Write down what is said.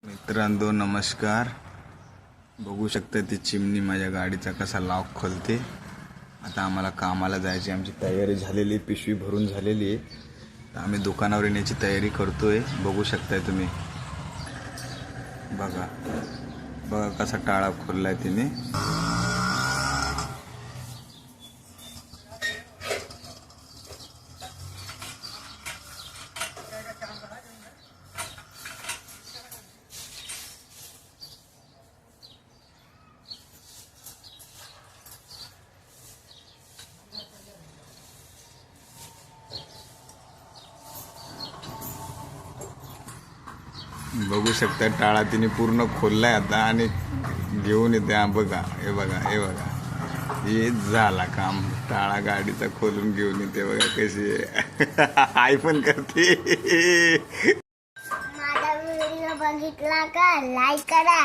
मित्रांनो नमस्कार. बघू शकता ती चिमणी माझ्या गाडीचा कसा लॉक खोलते. आता आम्हाला कामाला जायची आमची तयारी झालेली, पिशवी भरून झालेली आहे. तर आम्ही दुकानावर येण्याची तयारी करतोय. बघू शकताय तुम्ही. बघा बघा कसा टाळा खोललाय तिने. बघू शकता टाळा तिने पूर्ण खोललाय आता आणि घेऊन येते. हा बघा, हे बघा, हे बघा, हे झाला काम. टाळा गाडीचा खोलून घेऊन येते. बघा कशी आई पण करते. माझा व्हिडिओ बघितला का? लाईक करा.